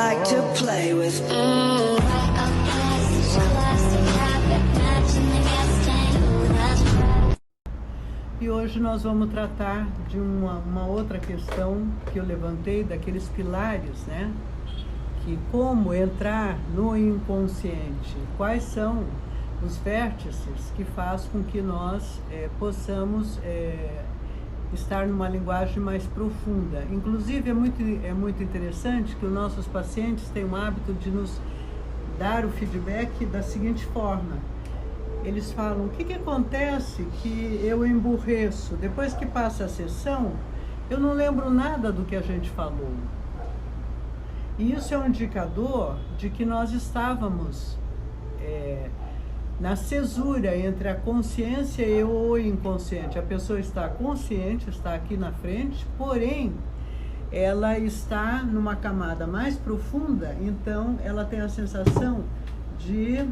like to play with. E hoje nós vamos tratar de uma outra questão que eu levantei, daqueles pilares, né? Que como entrar no inconsciente, quais são os vértices que faz com que nós possamos estar numa linguagem mais profunda. Inclusive é muito interessante que os nossos pacientes têm o hábito de nos dar o feedback da seguinte forma. Eles falam: o que acontece que eu emburreço? Depois que passa a sessão, eu não lembro nada do que a gente falou. E isso é um indicador de que nós estávamos na cesura entre a consciência e o inconsciente. A pessoa está consciente, está aqui na frente, porém, ela está numa camada mais profunda, então ela tem a sensação de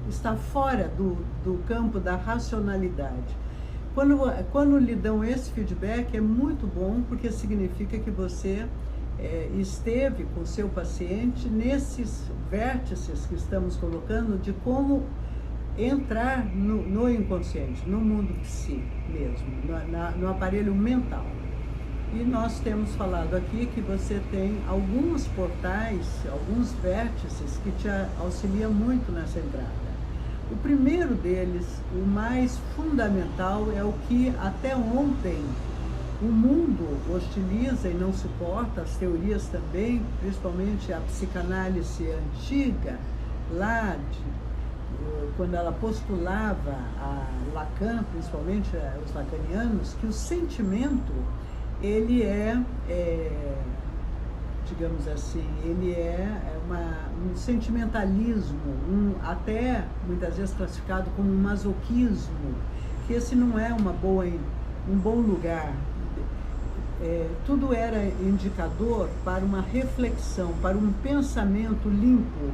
está fora do campo da racionalidade. Quando lhe dão esse feedback, é muito bom, porque significa que você esteve com o seu paciente nesses vértices que estamos colocando de como entrar no inconsciente, no mundo psi mesmo, no aparelho mental. E nós temos falado aqui que você tem alguns portais, alguns vértices que te auxiliam muito nessa entrada. O primeiro deles, o mais fundamental, é o que até ontem o mundo hostiliza e não suporta, as teorias também, principalmente a psicanálise antiga, lá quando ela postulava a Lacan, principalmente os lacanianos, que o sentimento, ele digamos assim, ele um sentimentalismo, até muitas vezes classificado como um masoquismo, que esse não é um bom lugar. Tudo era indicador para uma reflexão, para um pensamento limpo.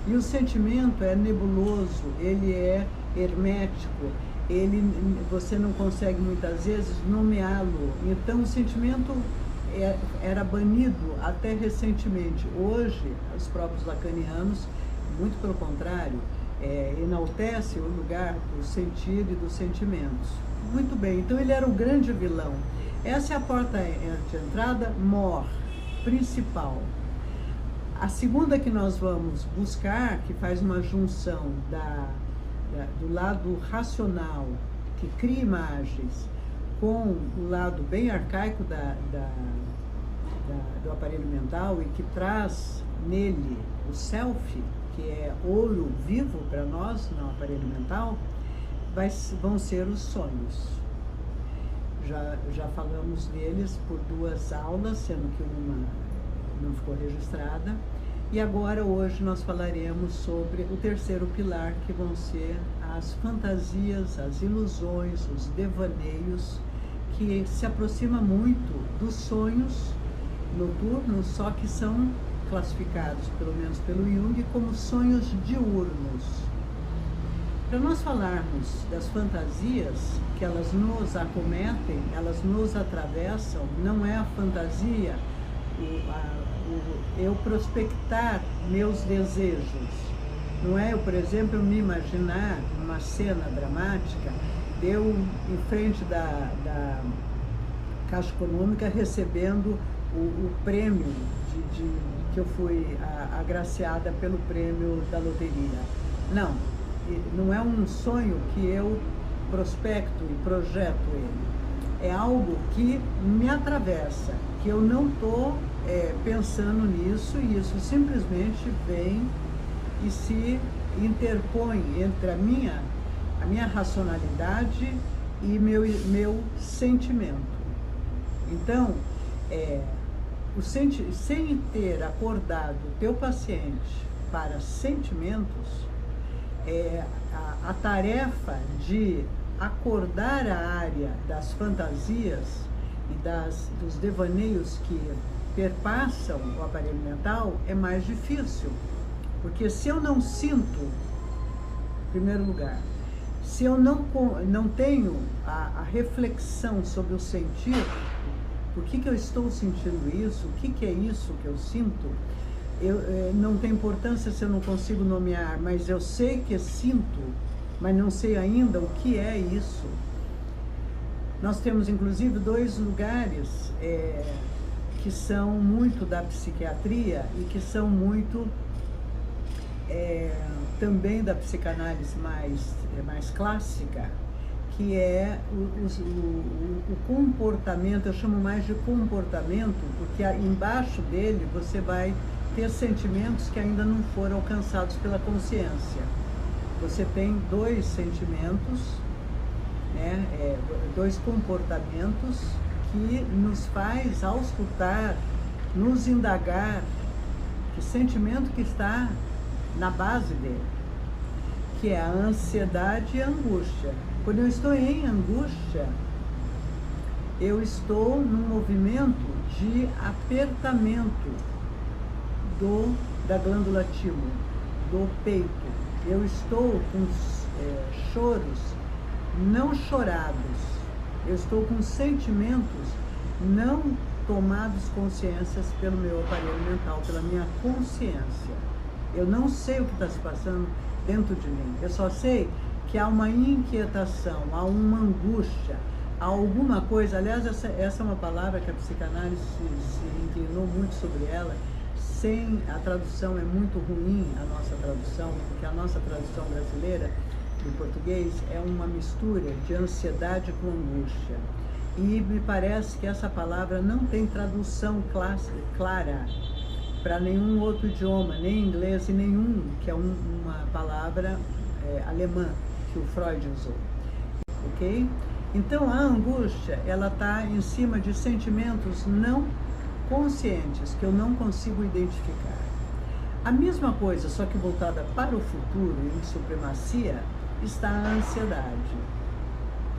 E o sentimento é nebuloso, ele é hermético, você não consegue muitas vezes nomeá-lo. Então o sentimento era banido até recentemente. Hoje, os próprios lacanianos, muito pelo contrário, enaltece o lugar do sentir e dos sentimentos. Muito bem, então ele era o grande vilão. Essa é a porta de entrada principal. A segunda que nós vamos buscar, que faz uma junção do lado racional, que cria imagens, com o lado bem arcaico do aparelho mental, e que traz nele o self, que é ouro vivo para nós no aparelho mental, vão ser os sonhos. Já falamos deles por 2 aulas, sendo que uma não ficou registrada. E agora, hoje, nós falaremos sobre o terceiro pilar, que vão ser as fantasias, as ilusões, os devaneios, que se aproxima muito dos sonhos noturnos, só que são classificados, pelo menos pelo Jung, como sonhos diurnos. Para nós falarmos das fantasias, que elas nos acometem, elas nos atravessam, não é a fantasia, eu prospectar meus desejos. Não é eu, por exemplo, me imaginar uma cena dramática, eu em frente da Caixa Econômica recebendo o prêmio que eu fui agraciada pelo prêmio da loteria. Não é um sonho que eu prospecto e projeto ele. É algo que me atravessa, que eu não estou pensando nisso, e isso simplesmente vem e se interpõe entre a minha racionalidade e meu sentimento. Então, sem ter acordado o teu paciente para sentimentos, a tarefa de acordar a área das fantasias e dos devaneios que perpassam o aparelho mental é mais difícil, porque se eu não sinto, em primeiro lugar, se eu não tenho a reflexão sobre o sentir, por que eu estou sentindo isso, o que é isso que eu sinto. Não tem importância se eu não consigo nomear, mas eu sei que sinto, mas não sei ainda o que é isso. Nós temos inclusive 2 lugares que são muito da psiquiatria e que são muito também da psicanálise mais clássica, que é o comportamento. Eu chamo mais de comportamento, porque embaixo dele você vai ter sentimentos que ainda não foram alcançados pela consciência. Você tem 2 sentimentos, né, 2 comportamentos que nos faz auscultar, nos indagar que sentimento que está na base dele, que é a ansiedade e a angústia. Quando eu estou em angústia, eu estou num movimento de apertamento da glândula timo, do peito. Eu estou com choros não chorados. Eu estou com sentimentos não tomados consciências pelo meu aparelho mental, pela minha consciência. Eu não sei o que está se passando dentro de mim. Eu só sei que há uma inquietação, há uma angústia, há alguma coisa. Aliás, essa é uma palavra que a psicanálise se inclinou muito sobre ela. Sem a tradução é muito ruim, a nossa tradução, porque a nossa tradução brasileira do português é uma mistura de ansiedade com angústia. E me parece que essa palavra não tem tradução clara para nenhum outro idioma, nem inglês e nenhum, que é uma palavra alemã que o Freud usou. Ok? Então a angústia, ela está em cima de sentimentos não conscientes, que eu não consigo identificar. A mesma coisa, só que voltada para o futuro, em supremacia, está a ansiedade.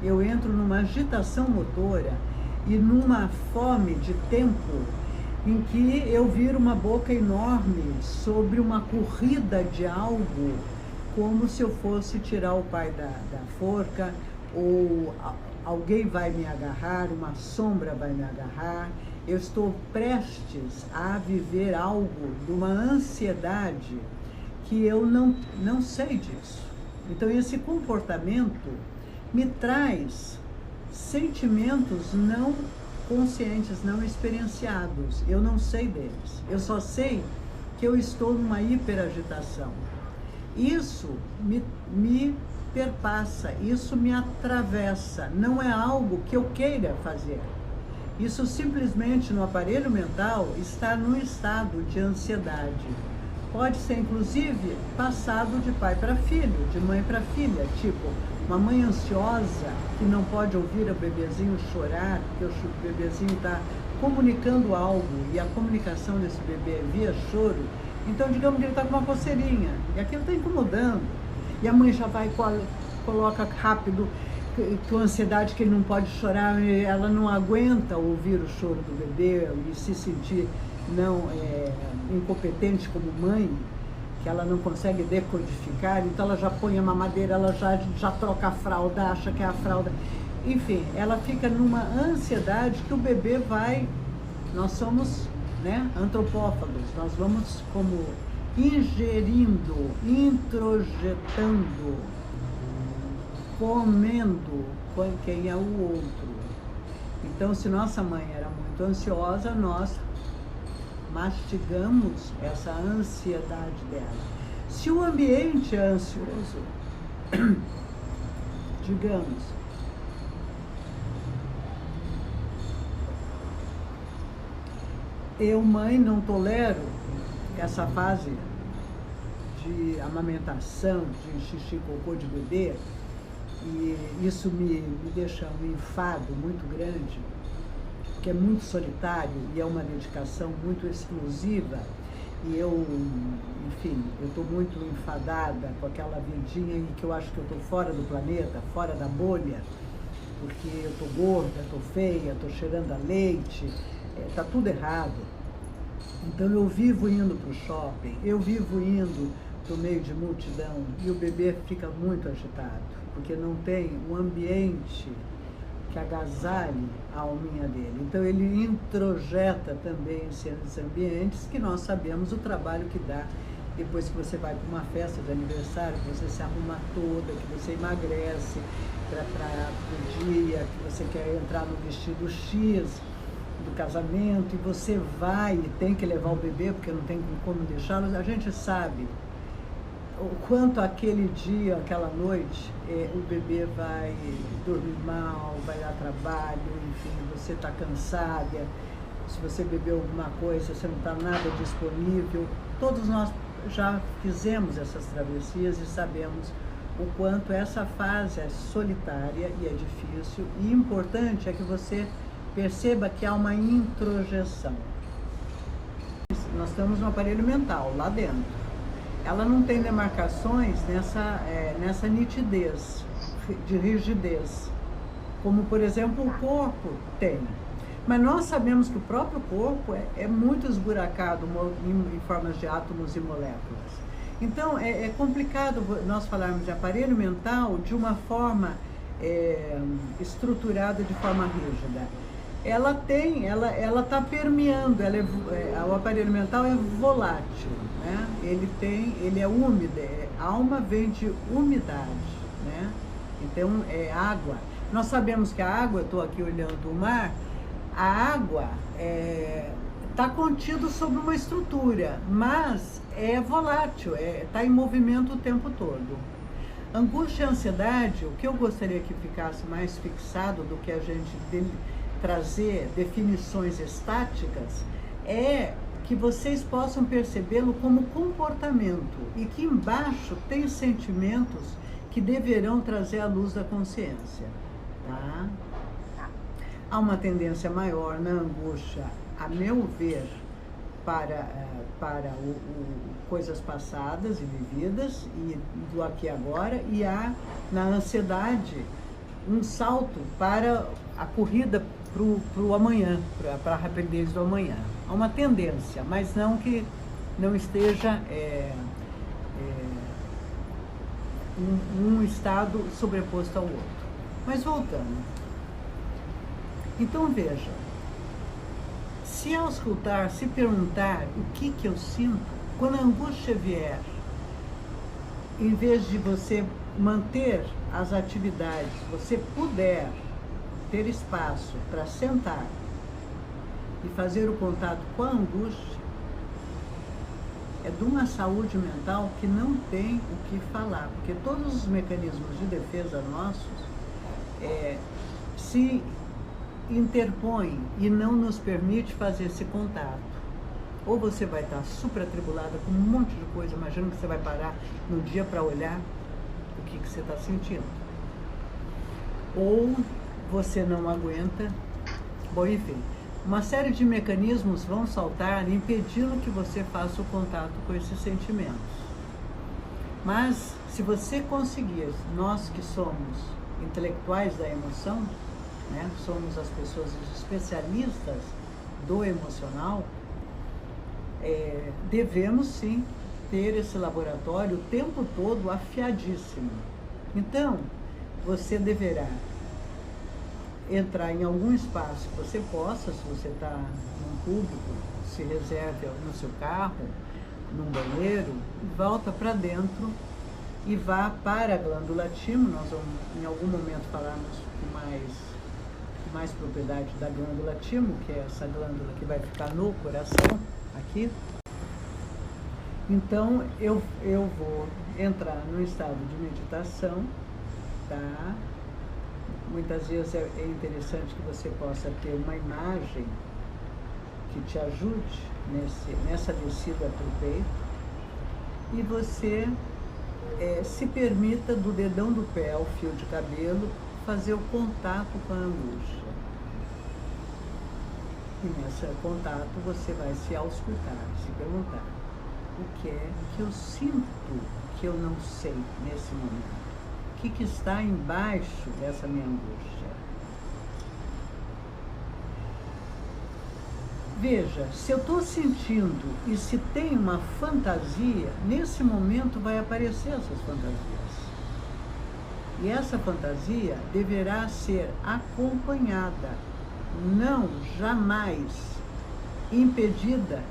Eu entro numa agitação motora e numa fome de tempo em que eu viro uma boca enorme sobre uma corrida de algo, como se eu fosse tirar o pai da forca, ou alguém vai me agarrar, uma sombra vai me agarrar. Eu estou prestes a viver algo de uma ansiedade que eu não sei disso. Então esse comportamento me traz sentimentos não conscientes, não experienciados. Eu não sei deles. Eu só sei que eu estou numa hiperagitação. Isso me perpassa, isso me atravessa. Não é algo que eu queira fazer. Isso simplesmente no aparelho mental está num estado de ansiedade. Pode ser inclusive passado de pai para filho, de mãe para filha, tipo uma mãe ansiosa que não pode ouvir o bebezinho chorar, porque o bebezinho está comunicando algo e a comunicação desse bebê é via choro. Então digamos que ele está com uma coceirinha e aquilo está incomodando. E a mãe já vai coloca rápido com ansiedade que ele não pode chorar, ela não aguenta ouvir o choro do bebê e se sentir incompetente como mãe, que ela não consegue decodificar, então ela já põe a mamadeira, ela já troca a fralda, acha que é a fralda. Enfim, ela fica numa ansiedade que o bebê vai... Nós somos antropófagos, nós vamos como ingerindo, introjetando, comendo quem é o outro. Então, se nossa mãe era muito ansiosa, nós mastigamos essa ansiedade dela. Se o ambiente é ansioso, digamos, eu, mãe, não tolero essa fase de amamentação, de xixi, cocô de bebê, e isso me deixa um enfado muito grande, que é muito solitário e é uma dedicação muito exclusiva, e eu, enfim, eu estou muito enfadada com aquela vidinha em que eu acho que eu estou fora do planeta, fora da bolha, porque eu estou gorda, estou feia, estou cheirando a leite, está tudo errado. Então eu vivo indo para o shopping, eu vivo indo para o meio de multidão e o bebê fica muito agitado, porque não tem um ambiente que agasalhe a alminha dele. Então ele introjeta também esses ambientes que nós sabemos o trabalho que dá depois que você vai para uma festa de aniversário, que você se arruma toda, que você emagrece para o dia, que você quer entrar no vestido X do casamento, e você vai e tem que levar o bebê porque não tem como deixá-lo. A gente sabe o quanto aquele dia, aquela noite, o bebê vai dormir mal, vai dar trabalho, enfim, você está cansada, se você bebeu alguma coisa, você não está nada disponível. Todos nós já fizemos essas travessias e sabemos o quanto essa fase é solitária e é difícil, e importante é que você perceba que há uma introjeção. Nós estamos no aparelho mental, lá dentro. Ela não tem demarcações nessa nitidez, de rigidez, como, por exemplo, o corpo tem. Mas nós sabemos que o próprio corpo é muito esburacado em formas de átomos e moléculas. Então, é complicado nós falarmos de aparelho mental de uma forma estruturada de forma rígida. Ela está permeando, o aparelho mental é volátil, né? Ele é úmido, a alma vem de umidade, né? Então é água. Nós sabemos que a água, eu estou aqui olhando o mar, a água está contido sobre uma estrutura, mas é volátil, está em movimento o tempo todo. Angústia e ansiedade, o que eu gostaria que ficasse mais fixado do que a gente trazer definições estáticas, é que vocês possam percebê-lo como comportamento e que embaixo tem sentimentos que deverão trazer a luz da consciência, tá? Há uma tendência maior na angústia, a meu ver, para coisas passadas e vividas e do aqui e agora, e há na ansiedade um salto para a corrida para o amanhã, para a rapidez do amanhã. Há uma tendência, mas não que não esteja um estado sobreposto ao outro. Mas voltando. Então veja, se ao escutar, se perguntar o que eu sinto, quando a angústia vier, em vez de você manter as atividades, você puder ter espaço para sentar e fazer o contato com a angústia, é de uma saúde mental que não tem o que falar, porque todos os mecanismos de defesa nossos se interpõem e não nos permite fazer esse contato. Ou você vai estar super atribulada com um monte de coisa, imagina que você vai parar no dia para olhar o que você está sentindo. Ou você não aguenta. Bom, enfim, uma série de mecanismos vão saltar impedindo que você faça o contato com esses sentimentos. Mas se você conseguir, nós que somos intelectuais da emoção, né, somos as pessoas especialistas do emocional, devemos sim ter esse laboratório o tempo todo afiadíssimo. Então, você deverá entrar em algum espaço que você possa, se você está num público, se reserve no seu carro, num banheiro, volta para dentro e vá para a glândula timo. Nós vamos em algum momento falarmos com mais propriedade da glândula timo, que é essa glândula que vai ficar no coração, aqui. Então eu vou entrar no estado de meditação, tá? Muitas vezes é interessante que você possa ter uma imagem que te ajude nessa descida para o peito, e você se permita do dedão do pé ao fio de cabelo fazer o contato com a angústia. E nesse contato você vai se auscultar, se perguntar: o que é que eu sinto que eu não sei nesse momento? O que está embaixo dessa minha angústia? Veja, se eu estou sentindo e se tem uma fantasia, nesse momento vai aparecer essas fantasias. E essa fantasia deverá ser acompanhada, não jamais impedida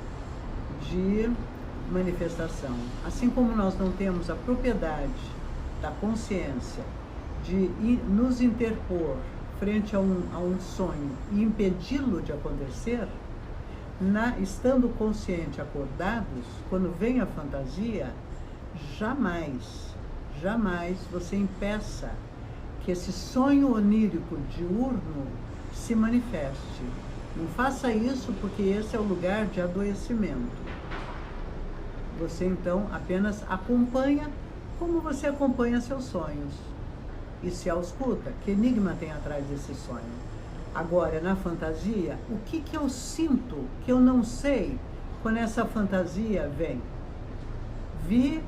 de manifestação. Assim como nós não temos a propriedade da consciência de nos interpor frente a um sonho e impedi-lo de acontecer, estando consciente, acordados, quando vem a fantasia, jamais você impeça que esse sonho onírico diurno se manifeste. Não faça isso, porque esse é o lugar de adoecimento. Você então apenas acompanha como você acompanha seus sonhos e se ausculta. Que enigma tem atrás desse sonho? Agora, na fantasia, o que eu sinto que eu não sei quando essa fantasia vem? Vi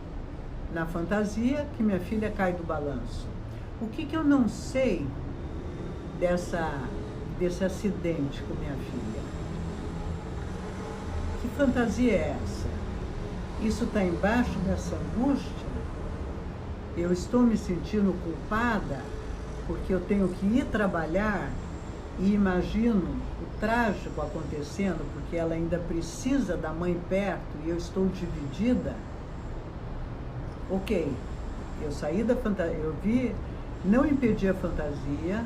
na fantasia que minha filha cai do balanço. O que eu não sei desse acidente com minha filha? Que fantasia é essa? Isso está embaixo dessa angústia? Eu estou me sentindo culpada porque eu tenho que ir trabalhar e imagino o trágico acontecendo porque ela ainda precisa da mãe perto e eu estou dividida? Ok, eu saí da fantasia, eu vi, não impedi a fantasia,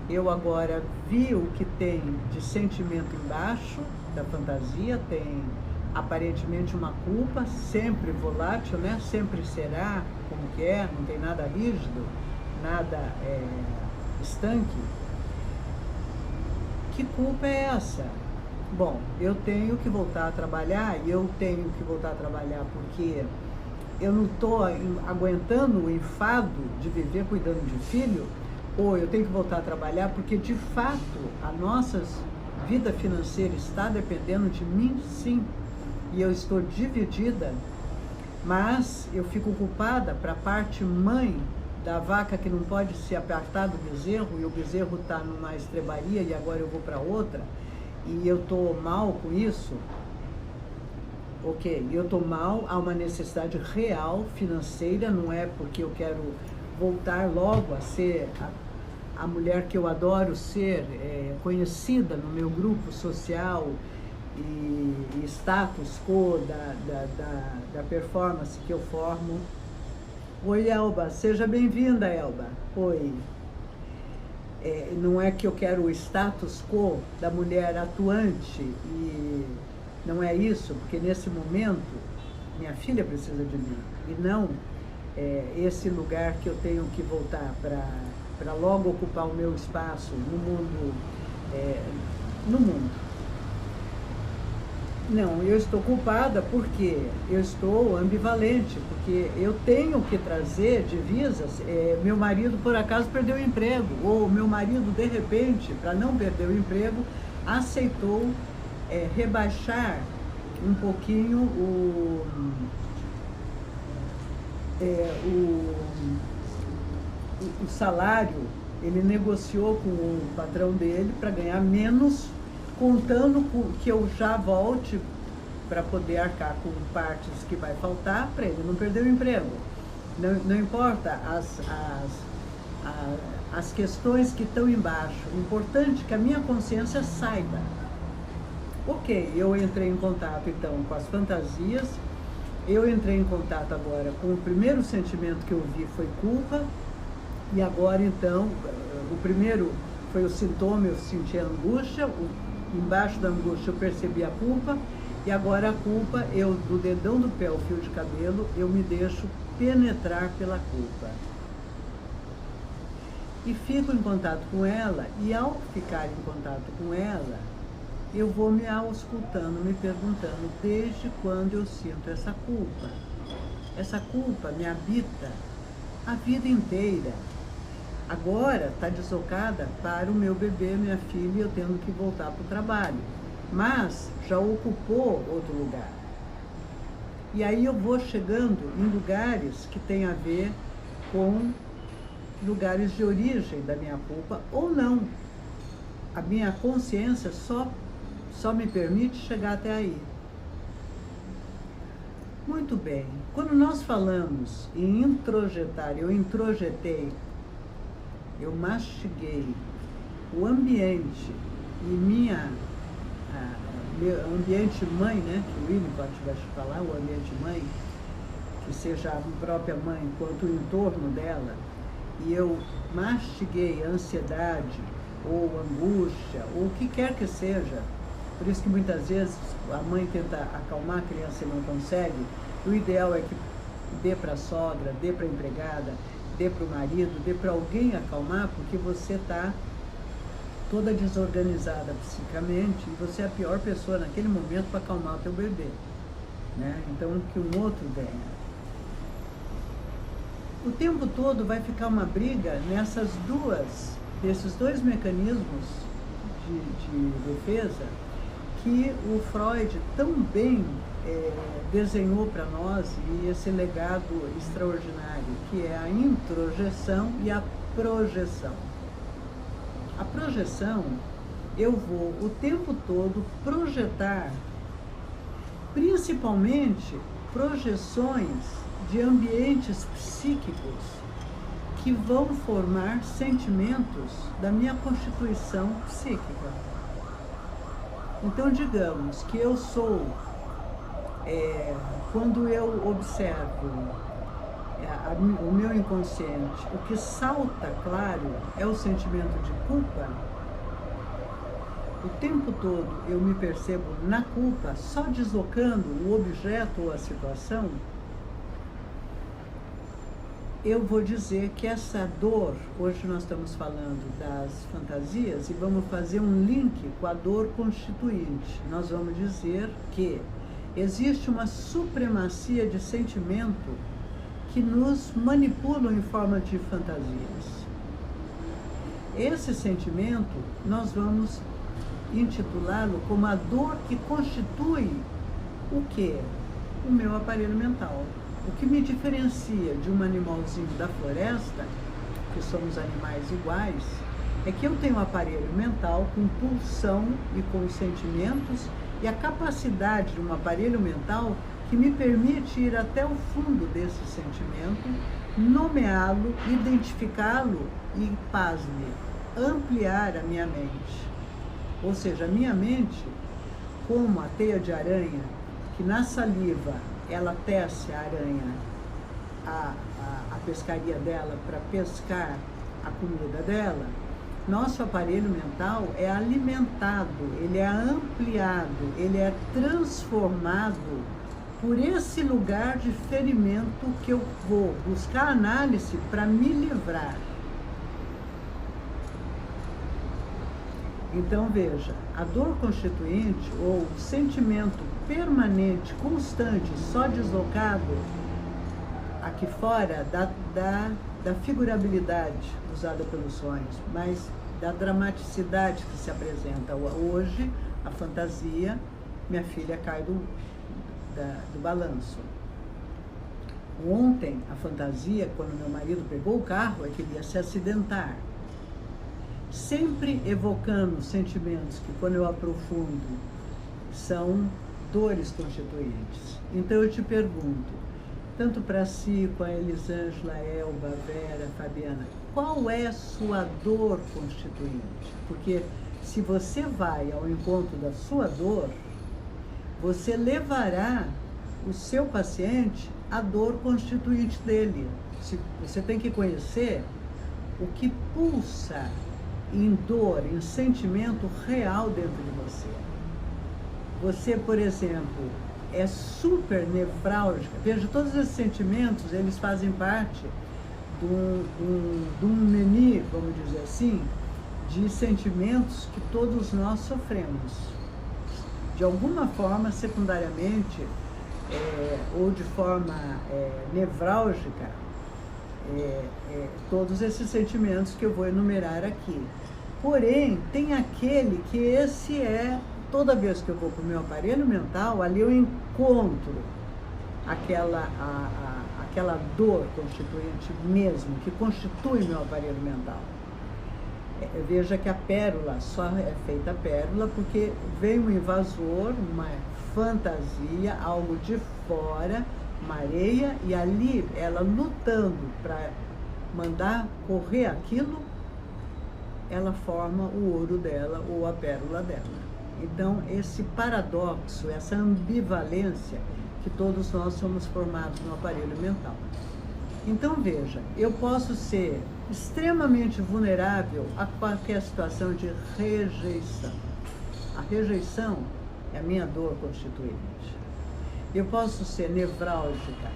eu agora vi o que tem de sentimento embaixo da fantasia, tem aparentemente uma culpa, sempre volátil, né? Sempre será, como que é, não tem nada rígido, nada estanque. Que culpa é essa? Bom, eu tenho que voltar a trabalhar, e eu tenho que voltar a trabalhar porque eu não estou aguentando o enfado de viver cuidando de filho, ou eu tenho que voltar a trabalhar porque, de fato, a nossa vida financeira está dependendo de mim, sim, e eu estou dividida, mas eu fico culpada para a parte mãe da vaca que não pode se apartar do bezerro, e o bezerro está numa estrebaria e agora eu vou para outra, e eu estou mal com isso. Ok, eu estou mal, há uma necessidade real financeira, não é porque eu quero voltar logo a ser a mulher que eu adoro ser, conhecida no meu grupo social e status quo da performance que eu formo. Oi, Elba, seja bem-vinda, Elba. Oi. Não é que eu quero o status quo da mulher atuante e não é isso, porque nesse momento minha filha precisa de mim e não esse lugar que eu tenho que voltar para logo ocupar o meu espaço no mundo. Não, eu estou culpada porque eu estou ambivalente, porque eu tenho que trazer divisas. Meu marido, por acaso, perdeu o emprego, ou meu marido, de repente, para não perder o emprego, aceitou rebaixar um pouquinho o salário. Ele negociou com o patrão dele para ganhar menos, contando com que eu já volte para poder arcar com partes que vai faltar para ele não perder o emprego. Não importa as questões que estão embaixo, o importante é que a minha consciência saiba. Ok, eu entrei em contato então com as fantasias, eu entrei em contato agora com o primeiro sentimento que eu vi foi culpa, e agora então, o primeiro foi o sintoma, eu senti a angústia, embaixo da angústia eu percebi a culpa, e agora a culpa, eu do dedão do pé ao fio de cabelo, eu me deixo penetrar pela culpa. E fico em contato com ela, e ao ficar em contato com ela, eu vou me auscultando, me perguntando desde quando eu sinto essa culpa. Essa culpa me habita a vida inteira. Agora está deslocada para o meu bebê, minha filha, e eu tendo que voltar para o trabalho. Mas já ocupou outro lugar. E aí eu vou chegando em lugares que têm a ver com lugares de origem da minha culpa, ou não. A minha consciência só me permite chegar até aí. Muito bem. Quando nós falamos em introjetar, eu introjetei eu mastiguei o ambiente e meu ambiente mãe, né, que o Winnicott vai falar, o ambiente mãe, que seja a própria mãe quanto o entorno dela, e eu mastiguei a ansiedade ou angústia, ou o que quer que seja. Por isso que muitas vezes a mãe tenta acalmar a criança e não consegue. O ideal é que dê para a sogra, dê para a empregada, dê para o marido, dê para alguém acalmar, porque você está toda desorganizada psicamente e você é a pior pessoa naquele momento para acalmar o teu bebê, né? Então, que um outro venha. O tempo todo vai ficar uma briga desses dois mecanismos de defesa que o Freud tão bem desenhou para nós, e esse legado extraordinário, que é a introjeção e a projeção. A projeção, eu vou o tempo todo projetar, principalmente projeções de ambientes psíquicos que vão formar sentimentos da minha constituição psíquica. Então, digamos que eu sou, quando eu observo o meu inconsciente, o que salta claro é o sentimento de culpa. O tempo todo eu me percebo na culpa, só deslocando o objeto ou a situação. Eu vou dizer que essa dor, hoje nós estamos falando das fantasias e vamos fazer um link com a dor constituinte. Nós vamos dizer que existe uma supremacia de sentimento que nos manipulam em forma de fantasias. Esse sentimento nós vamos intitulá-lo como a dor que constitui o quê? O meu aparelho mental. O que me diferencia de um animalzinho da floresta, que somos animais iguais, é que eu tenho um aparelho mental com pulsão e com sentimentos e a capacidade de um aparelho mental que me permite ir até o fundo desse sentimento, nomeá-lo, identificá-lo e, pasme, ampliar a minha mente. Ou seja, a minha mente, como a teia de aranha, que na saliva ela tece a aranha, a pescaria dela para pescar a comida dela, nosso aparelho mental é alimentado, ele é ampliado, ele é transformado por esse lugar de ferimento que eu vou buscar análise para me livrar. Então veja, a dor constituinte ou o sentimento permanente, constante, só deslocado aqui fora da figurabilidade usada pelos sonhos, mas da dramaticidade que se apresenta. Hoje, a fantasia, minha filha cai do balanço. Ontem, a fantasia, quando meu marido pegou o carro, é que ele ia se acidentar. Sempre evocando sentimentos que, quando eu aprofundo, são dores constituintes. Então eu te pergunto, tanto para si, com a Elisângela, Elba, Vera, Fabiana, qual é a sua dor constituinte? Porque se você vai ao encontro da sua dor, você levará o seu paciente à dor constituinte dele. Você tem que conhecer o que pulsa em dor, em sentimento real dentro de você. Você, por exemplo, é super nevrálgica. Veja, todos esses sentimentos, eles fazem parte de um menu, vamos dizer assim, de sentimentos que todos nós sofremos. De alguma forma, secundariamente, ou de forma nevrálgica, todos esses sentimentos que eu vou enumerar aqui. Porém, tem aquele que esse é, toda vez que eu vou para o meu aparelho mental, ali eu encontro aquela dor constituinte mesmo, que constitui meu aparelho mental. Veja que a pérola só é feita pérola porque vem um invasor, uma fantasia, algo de fora, uma areia, e ali ela lutando para mandar correr aquilo, ela forma o ouro dela ou a pérola dela. Então, esse paradoxo, essa ambivalência, que todos nós somos formados no aparelho mental. Então, veja, eu posso ser extremamente vulnerável a qualquer situação de rejeição. A rejeição é a minha dor constituinte. Eu posso ser nevrálgica,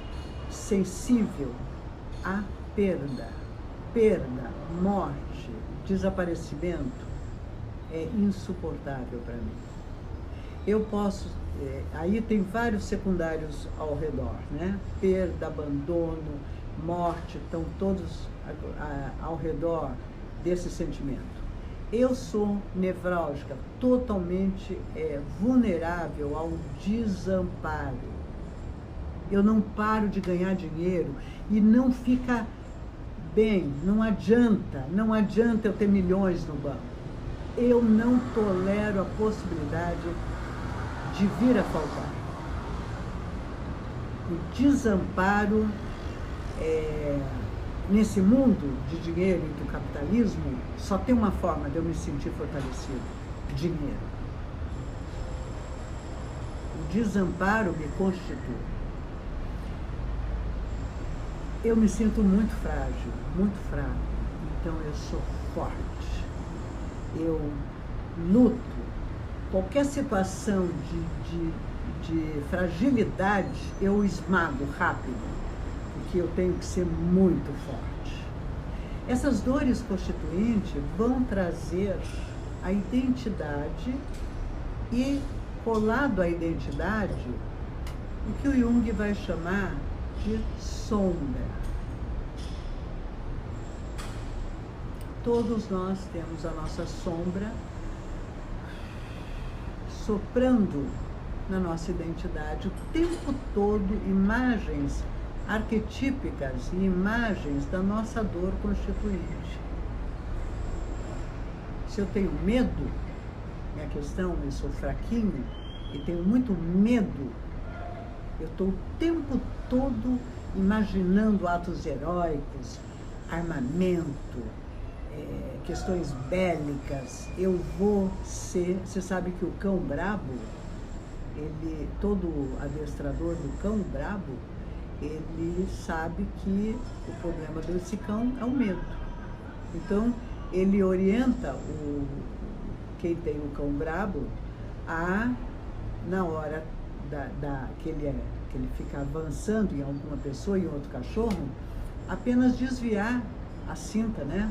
sensível à perda, morte, desaparecimento. É insuportável para mim. Eu posso, aí tem vários secundários ao redor, né? Perda, abandono, morte, estão todos ao redor desse sentimento. Eu sou nevrálgica, totalmente vulnerável ao desamparo. Eu não paro de ganhar dinheiro e não fica bem, não adianta eu ter milhões no banco. Eu não tolero a possibilidade de vir a faltar. O desamparo nesse mundo de dinheiro e do capitalismo, só tem uma forma de eu me sentir fortalecido: dinheiro. O desamparo me constitui. Eu me sinto muito frágil, muito fraco, então eu sou forte. Eu luto. Qualquer situação de fragilidade, eu esmago rápido, porque eu tenho que ser muito forte. Essas dores constituintes vão trazer a identidade e, colado à identidade, o que o Jung vai chamar de sombra. Todos nós temos a nossa sombra soprando na nossa identidade o tempo todo, imagens arquetípicas e imagens da nossa dor constituinte. Se eu tenho medo, minha questão, eu sou fraquinho e tenho muito medo, eu estou o tempo todo imaginando atos heróicos, armamento, questões bélicas. Eu vou ser... Você sabe que o cão brabo, todo adestrador do cão brabo, ele sabe que o problema desse cão é o medo. Então, ele orienta quem tem o cão brabo na hora que ele fica avançando em alguma pessoa, em outro cachorro, apenas desviar a cinta, né?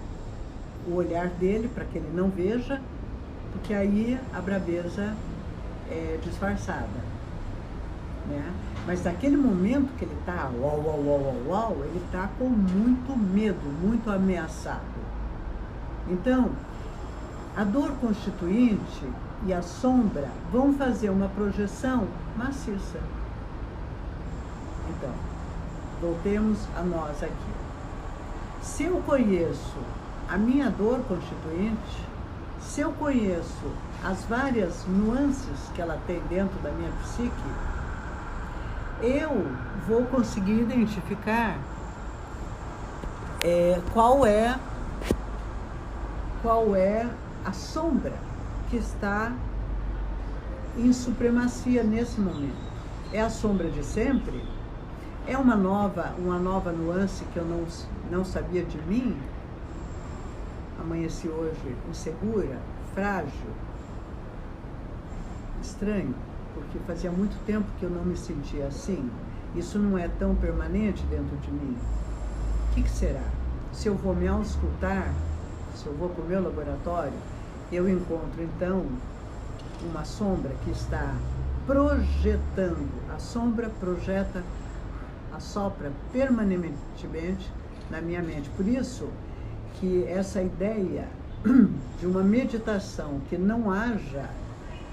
O olhar dele, para que ele não veja, porque aí a brabeza é disfarçada, né? Mas naquele momento que ele está ele está com muito medo, muito ameaçado. Então, a dor constituinte e a sombra vão fazer uma projeção maciça. Então, voltemos a nós aqui. Se eu conheço a minha dor constituinte, se eu conheço as várias nuances que ela tem dentro da minha psique, eu vou conseguir identificar qual é a sombra que está em supremacia nesse momento. É a sombra de sempre? É uma nova nuance que eu não sabia de mim? Amanheci hoje insegura, frágil, estranho, porque fazia muito tempo que eu não me sentia assim. Isso não é tão permanente dentro de mim. O que será? Se eu vou me auscultar, se eu vou para o meu laboratório, eu encontro então uma sombra que está projetando. A sombra projeta, assopra permanentemente na minha mente. Por isso que essa ideia de uma meditação que não haja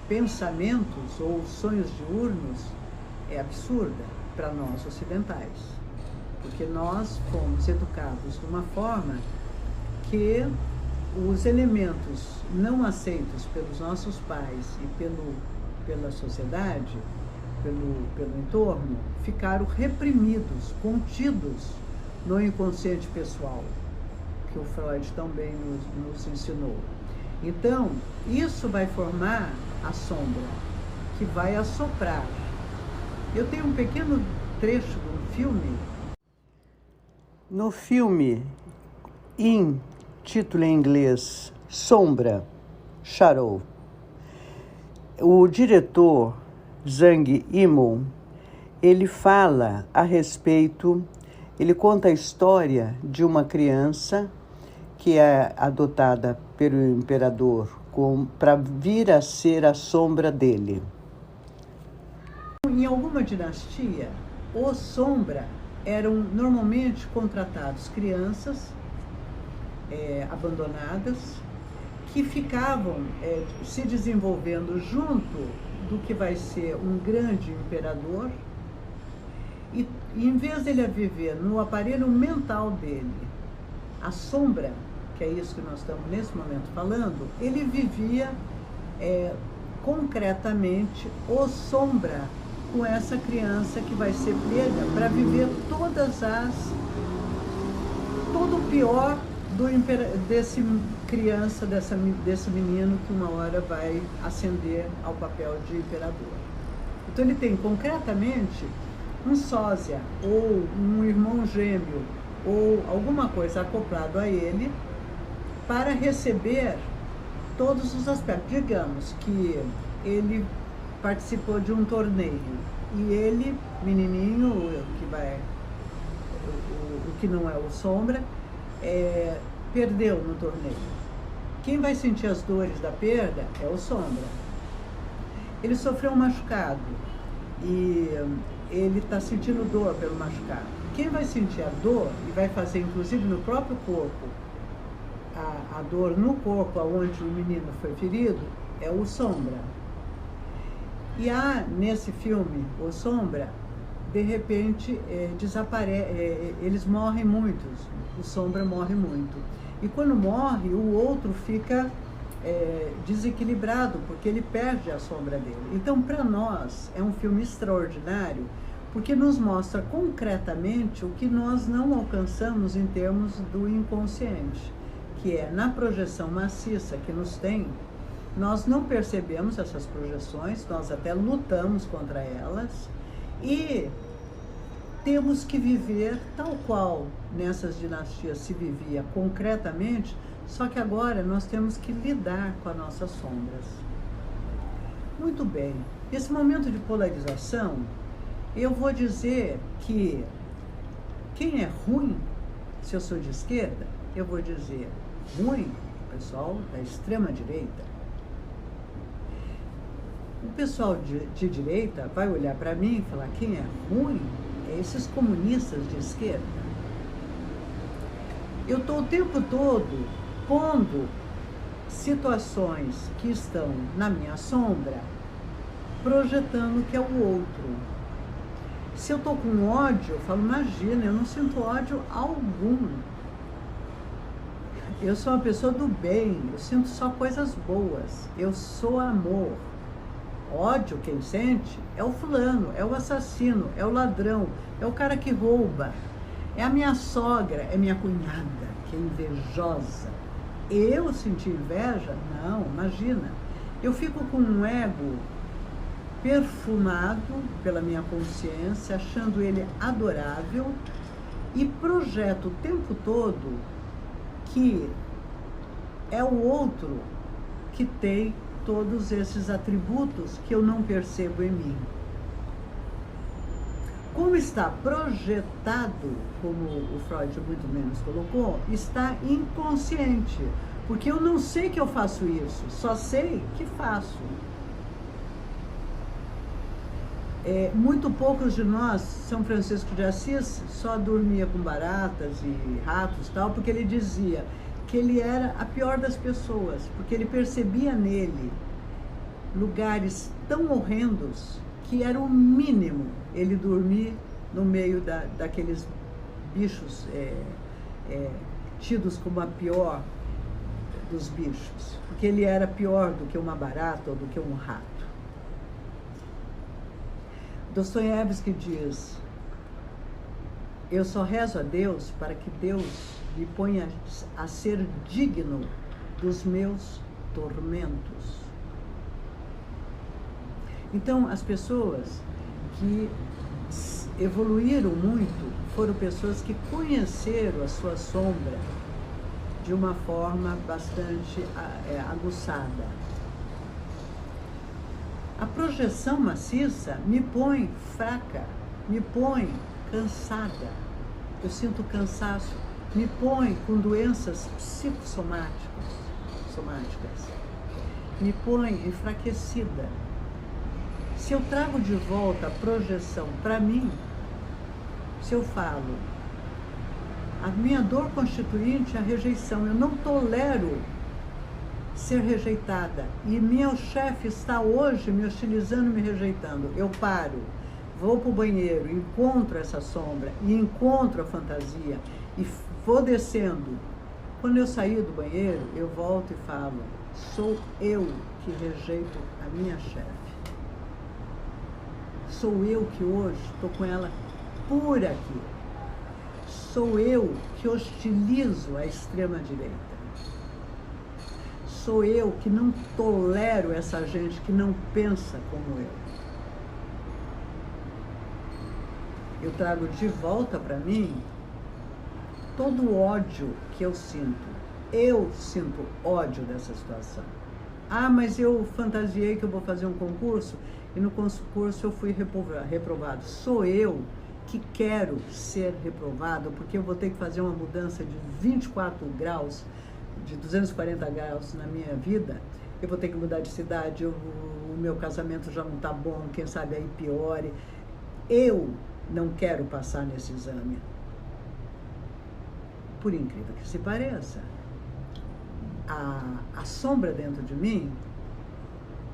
pensamentos ou sonhos diurnos é absurda para nós ocidentais, porque nós fomos educados de uma forma que os elementos não aceitos pelos nossos pais e pela sociedade, pelo entorno, ficaram reprimidos, contidos no inconsciente pessoal. que o Freud também nos ensinou. Então, isso vai formar a sombra, que vai assoprar. Eu tenho um pequeno trecho do filme. No filme, em título em inglês, Sombra, Shadow, o diretor Zhang Yimou, ele fala a respeito, ele conta a história de uma criança que é adotada pelo imperador para vir a ser a sombra dele. Em alguma dinastia, os sombra eram normalmente contratados crianças abandonadas que ficavam se desenvolvendo junto do que vai ser um grande imperador e em vez dele viver no aparelho mental dele, a sombra, que é isso que nós estamos nesse momento falando, ele vivia concretamente o sombra com essa criança que vai ser pega para viver todo o pior desse criança, desse menino que uma hora vai ascender ao papel de imperador. Então ele tem concretamente um sósia, ou um irmão gêmeo, ou alguma coisa acoplado a ele para receber todos os aspectos. Digamos que ele participou de um torneio e ele, menininho, o que não é o sombra, perdeu no torneio. Quem vai sentir as dores da perda é o sombra. Ele sofreu um machucado e ele está sentindo dor pelo machucado. Quem vai sentir a dor e vai fazer inclusive no próprio corpo a dor no corpo onde o menino foi ferido é o sombra. E nesse filme, o sombra, de repente, eles morrem muitos, o sombra morre muito. E quando morre, o outro fica desequilibrado, porque ele perde a sombra dele. Então, para nós, é um filme extraordinário, porque nos mostra concretamente o que nós não alcançamos em termos do inconsciente, que é na projeção maciça que nos tem. Nós não percebemos essas projeções, nós até lutamos contra elas e temos que viver tal qual nessas dinastias se vivia concretamente, só que agora nós temos que lidar com as nossas sombras. Muito bem, nesse momento de polarização, eu vou dizer que quem é ruim, se eu sou de esquerda, eu vou dizer ruim, pessoal da extrema direita. O pessoal de direita vai olhar para mim e falar: quem é ruim é esses comunistas de esquerda. Eu estou o tempo todo pondo situações que estão na minha sombra, projetando que é o outro. Se eu estou com ódio, eu falo: imagina, eu não sinto ódio algum. Eu sou uma pessoa do bem, eu sinto só coisas boas, eu sou amor. Ódio, quem sente, é o fulano, é o assassino, é o ladrão, é o cara que rouba, é a minha sogra, é minha cunhada, que é invejosa. Eu senti inveja? Não, imagina. Eu fico com um ego perfumado pela minha consciência, achando ele adorável e projeto o tempo todo que é o outro que tem todos esses atributos que eu não percebo em mim. Como está projetado, como o Freud muito menos colocou, está inconsciente, porque eu não sei que eu faço isso, só sei que faço. Muito poucos de nós, São Francisco de Assis só dormia com baratas e ratos e tal, porque ele dizia que ele era a pior das pessoas, porque ele percebia nele lugares tão horrendos que era o mínimo ele dormir no meio daqueles bichos tidos como a pior dos bichos, porque ele era pior do que uma barata ou do que um rato. Dostoiévski diz: eu só rezo a Deus para que Deus me põe a ser digno dos meus tormentos. Então, as pessoas que evoluíram muito foram pessoas que conheceram a sua sombra de uma forma bastante aguçada. A projeção maciça me põe fraca, me põe cansada. Eu sinto cansaço, me põe com doenças psicossomáticas, me põe enfraquecida. Se eu trago de volta a projeção para mim, se eu falo, a minha dor constituinte é a rejeição, eu não tolero ser rejeitada, e meu chefe está hoje me hostilizando, me rejeitando, eu paro, vou para o banheiro, encontro essa sombra, e encontro a fantasia, e vou descendo. Quando eu sair do banheiro, eu volto e falo, sou eu que rejeito a minha chefe. Sou eu que hoje estou com ela por aqui. Sou eu que hostilizo a extrema-direita. Sou eu que não tolero essa gente que não pensa como eu. Eu trago de volta para mim todo o ódio que eu sinto. Eu sinto ódio dessa situação. Ah, mas eu fantasiei que eu vou fazer um concurso e no concurso eu fui reprovado. Sou eu que quero ser reprovado porque eu vou ter que fazer uma mudança de 24 graus, de 240 graus na minha vida. Eu vou ter que mudar de cidade, o meu casamento já não está bom, quem sabe aí piore. Eu não quero passar nesse exame. Por incrível que se pareça, a sombra dentro de mim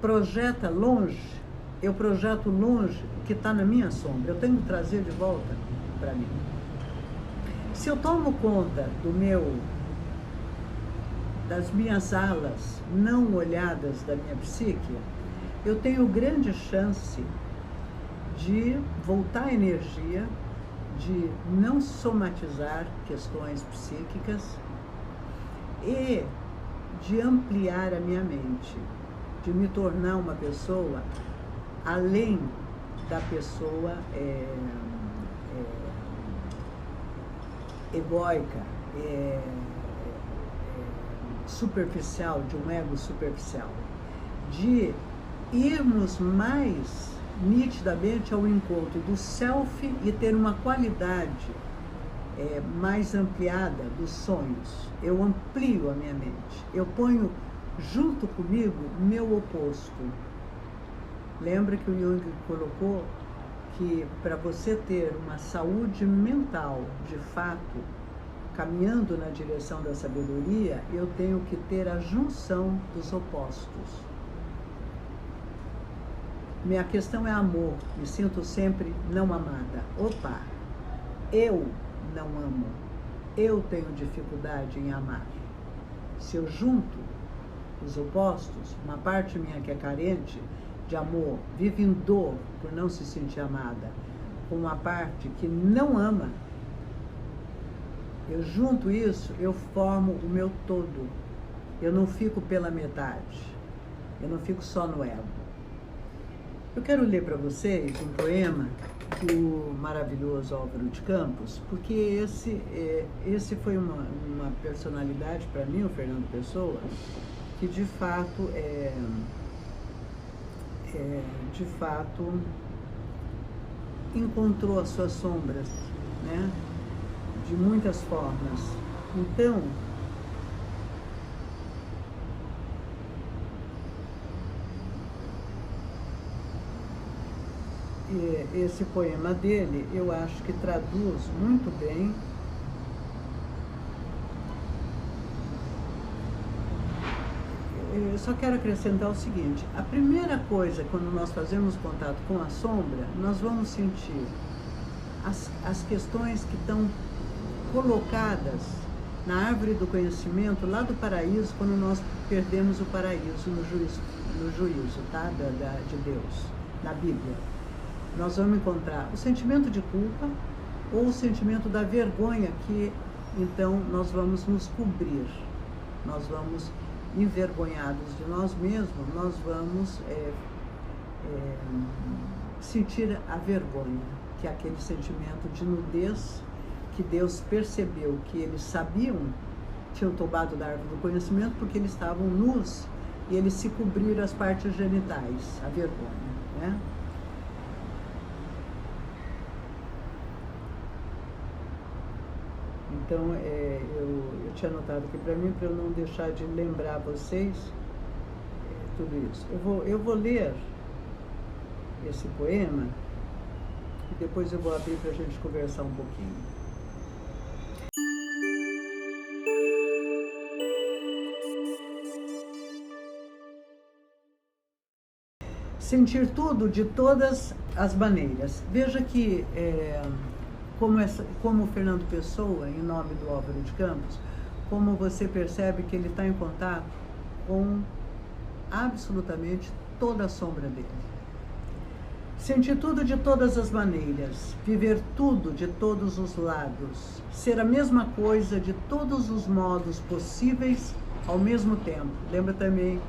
projeta longe, eu projeto longe o que está na minha sombra, eu tenho que trazer de volta para mim. Se eu tomo conta das minhas alas não olhadas da minha psique, eu tenho grande chance de voltar à energia, de não somatizar questões psíquicas e de ampliar a minha mente, de me tornar uma pessoa além da pessoa egóica, superficial, de um ego superficial, de irmos mais nitidamente ao encontro do self e ter uma qualidade mais ampliada dos sonhos. Eu amplio a minha mente, eu ponho junto comigo meu oposto. Lembra que o Jung colocou que para você ter uma saúde mental, de fato, caminhando na direção da sabedoria, eu tenho que ter a junção dos opostos. Minha questão é amor, me sinto sempre não amada. Opa, eu não amo, eu tenho dificuldade em amar. Se eu junto os opostos, uma parte minha que é carente de amor, vive em dor por não se sentir amada, com uma parte que não ama, eu junto isso, eu formo o meu todo. Eu não fico pela metade, eu não fico só no ego. Eu quero ler para vocês um poema do maravilhoso Álvaro de Campos, porque esse foi uma personalidade para mim, o Fernando Pessoa, que de fato encontrou as suas sombras, né, de muitas formas. Então, esse poema dele, eu acho que traduz muito bem eu só quero acrescentar o seguinte: a primeira coisa, quando nós fazemos contato com a sombra, nós vamos sentir as questões que estão colocadas na árvore do conhecimento lá do paraíso, quando nós perdemos o paraíso no juízo, tá? de Deus, na Bíblia. Nós vamos encontrar o sentimento de culpa ou o sentimento da vergonha que então nós vamos nos cobrir, nós vamos, envergonhados de nós mesmos, nós vamos sentir a vergonha, que é aquele sentimento de nudez que Deus percebeu que eles sabiam, tinham tomado da árvore do conhecimento porque eles estavam nus e eles se cobriram as partes genitais, a vergonha, né? Então, eu tinha anotado aqui para mim, para eu não deixar de lembrar vocês tudo isso. Eu vou ler esse poema e depois eu vou abrir para a gente conversar um pouquinho. Sentir tudo de todas as maneiras. Veja que, como o Fernando Pessoa, em nome do Álvaro de Campos, como você percebe que ele está em contato com absolutamente toda a sombra dele. Sentir tudo de todas as maneiras, viver tudo de todos os lados, ser a mesma coisa de todos os modos possíveis ao mesmo tempo. Lembra também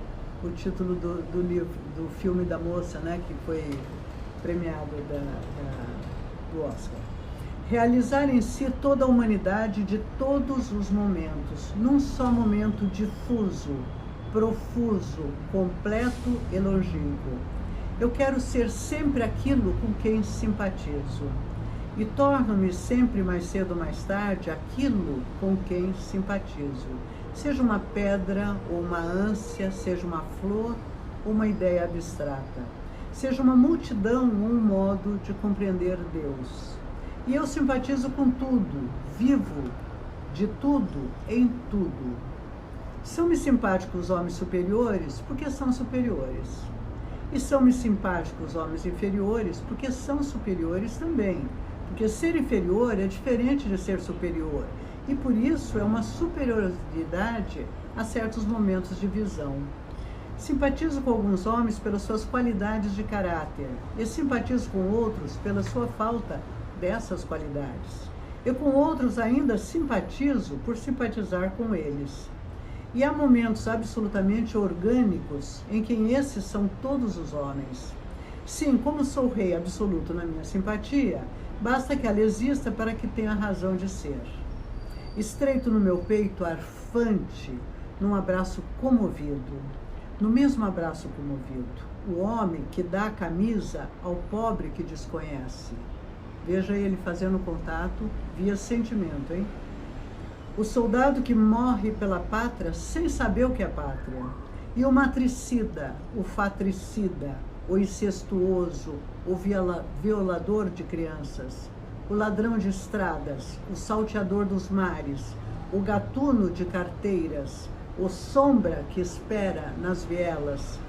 o título do livro, do filme da moça, né, que foi premiado do Oscar. Realizar em si toda a humanidade de todos os momentos, num só momento difuso, profuso, completo e longínquo. Eu quero ser sempre aquilo com quem simpatizo e torno-me sempre mais cedo ou mais tarde aquilo com quem simpatizo. Seja uma pedra ou uma ânsia, seja uma flor ou uma ideia abstrata, seja uma multidão ou um modo de compreender Deus. E eu simpatizo com tudo, vivo de tudo em tudo. São-me simpáticos os homens superiores porque são superiores. E são-me simpáticos os homens inferiores porque são superiores também. Porque ser inferior é diferente de ser superior. E por isso é uma superioridade a certos momentos de visão. Simpatizo com alguns homens pelas suas qualidades de caráter e simpatizo com outros pela sua falta dessas qualidades. Eu com outros ainda simpatizo por simpatizar com eles. E há momentos absolutamente orgânicos em que esses são todos os homens. Sim, como sou rei absoluto na minha simpatia, basta que ela exista para que tenha razão de ser. Estreito no meu peito, arfante, num abraço comovido, no mesmo abraço comovido, o homem que dá a camisa ao pobre que desconhece. Veja ele fazendo contato via sentimento, hein? O soldado que morre pela pátria sem saber o que é pátria. E o matricida, o fatricida, o incestuoso, o violador de crianças, o ladrão de estradas, o salteador dos mares, o gatuno de carteiras, o sombra que espera nas vielas,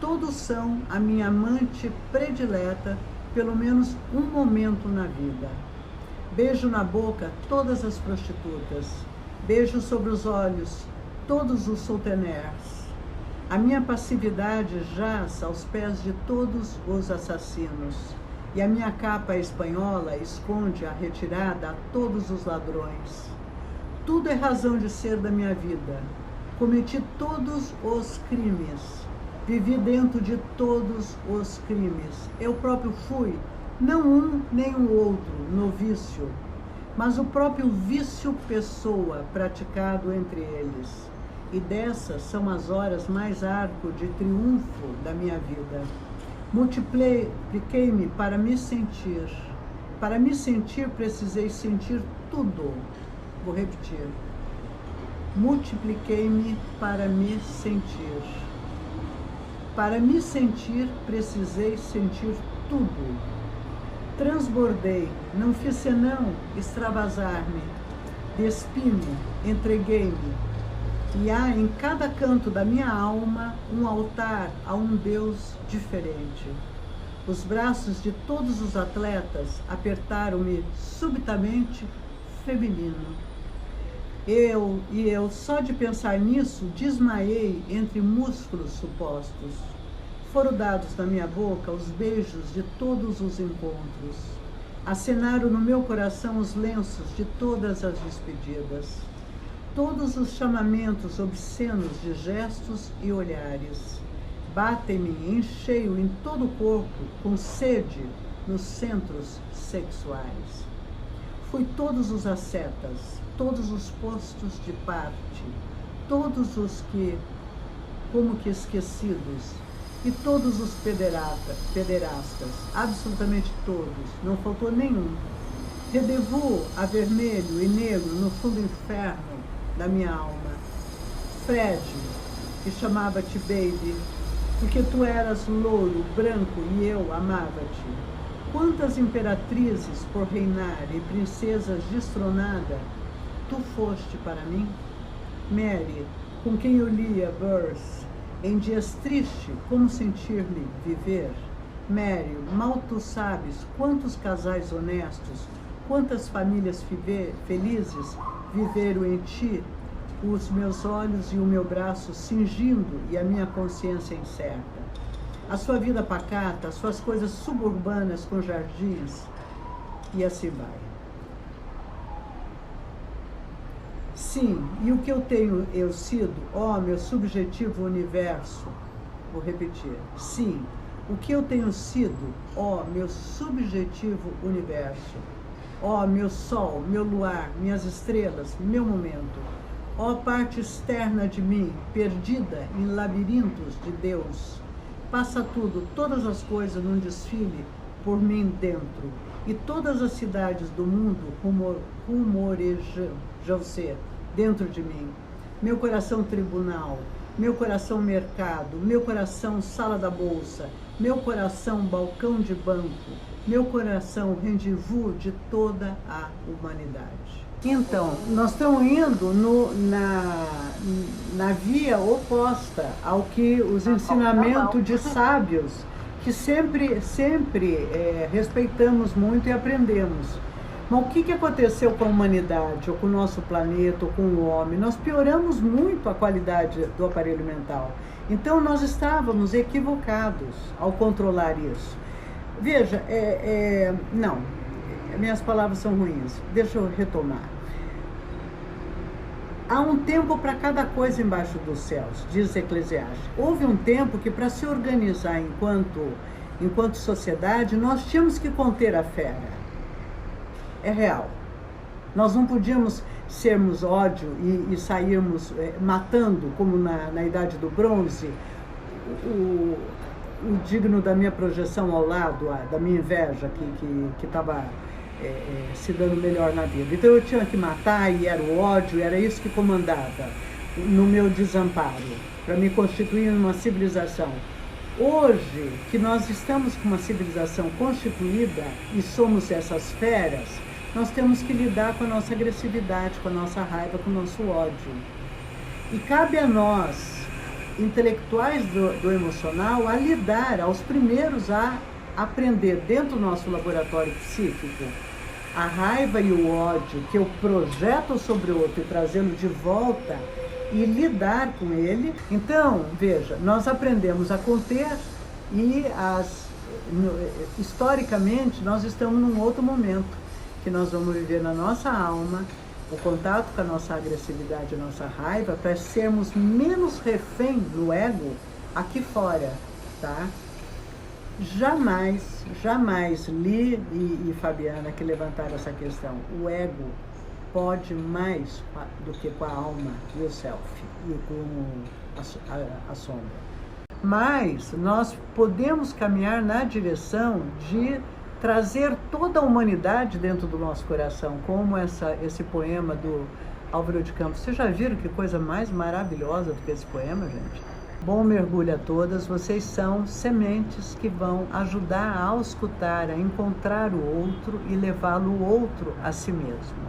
todos são a minha amante predileta, pelo menos um momento na vida. Beijo na boca todas as prostitutas, beijo sobre os olhos todos os soutenaires. A minha passividade jaz aos pés de todos os assassinos, e a minha capa espanhola esconde a retirada a todos os ladrões. Tudo é razão de ser da minha vida. Cometi todos os crimes, vivi dentro de todos os crimes. Eu próprio fui, não um nem o outro, no vício, mas o próprio vício pessoa praticado entre eles. E dessas são as horas mais arco de triunfo da minha vida. Multipliquei-me para me sentir. Para me sentir, precisei sentir tudo. Vou repetir. Multipliquei-me para me sentir. Para me sentir, precisei sentir tudo. Transbordei, não fiz senão extravasar-me. Despi-me, entreguei-me. E há em cada canto da minha alma um altar a um Deus diferente. Os braços de todos os atletas apertaram-me subitamente feminino. Eu, só de pensar nisso, desmaiei entre músculos supostos. Foram dados na minha boca os beijos de todos os encontros. Acenaram no meu coração os lenços de todas as despedidas, todos os chamamentos obscenos de gestos e olhares. Batem-me em cheio em todo o corpo, com sede nos centros sexuais. Fui todos os ascetas, todos os postos de parte, todos os que, como que esquecidos, e todos os pederastas, absolutamente todos, não faltou nenhum. Redevu a vermelho e negro no fundo inferno da minha alma. Fred, que chamava-te baby, porque tu eras louro, branco e eu amava-te. Quantas imperatrizes por reinar e princesas destronada tu foste para mim? Mary, com quem eu lia verse, em dias tristes, como sentir-me viver? Mary, mal tu sabes quantos casais honestos, quantas famílias felizes viveram em ti, os meus olhos e o meu braço cingindo e a minha consciência incerta. A sua vida pacata, as suas coisas suburbanas com jardins, e assim vai. Sim, e o que eu tenho sido, ó meu subjetivo universo, vou repetir, sim, o que eu tenho sido, ó meu subjetivo universo, ó meu sol, meu luar, minhas estrelas, meu momento, ó parte externa de mim, perdida em labirintos de Deus, passa tudo, todas as coisas num desfile por mim dentro, e todas as cidades do mundo rumorejam-se dentro de mim. Meu coração tribunal, meu coração mercado, meu coração sala da bolsa, meu coração balcão de banco, meu coração rendezvous de toda a humanidade. Então, nós estamos indo na via oposta ao que os ensinamentos de sábios, que sempre respeitamos muito e aprendemos. Mas o que aconteceu com a humanidade, ou com o nosso planeta, ou com o homem? Nós pioramos muito a qualidade do aparelho mental. Então, nós estávamos equivocados ao controlar isso. Veja, não, minhas palavras são ruins, deixa eu retomar. Há um tempo para cada coisa embaixo dos céus, diz Eclesiastes. Houve um tempo que, para se organizar enquanto sociedade, nós tínhamos que conter a fera. É real. Nós não podíamos sermos ódio e sairmos matando, como na Idade do Bronze, o digno da minha projeção ao lado, da minha inveja, que estava se dando melhor na vida. Então eu tinha que matar, e era o ódio, era isso que comandava no meu desamparo, para me constituir numa civilização. Hoje, que nós estamos com uma civilização constituída e somos essas feras, nós temos que lidar com a nossa agressividade, com a nossa raiva, com o nosso ódio. E cabe a nós, intelectuais do emocional, a lidar, aos primeiros a aprender dentro do nosso laboratório psíquico a raiva e o ódio que eu projeto sobre o outro e trazê-lo de volta e lidar com ele. Então, veja, nós aprendemos a conter e historicamente nós estamos num outro momento que nós vamos viver na nossa alma, o contato com a nossa agressividade, a nossa raiva, para sermos menos refém do ego aqui fora, tá? Jamais Li e Fabiana que levantaram essa questão. O ego pode mais do que com a alma e o self e com a sombra. Mas nós podemos caminhar na direção de trazer toda a humanidade dentro do nosso coração, como esse poema do Álvaro de Campos. Vocês já viram que coisa mais maravilhosa do que esse poema, gente? Bom mergulho a todas, vocês são sementes que vão ajudar a auscultar, a encontrar o outro e levá-lo o outro a si mesmo.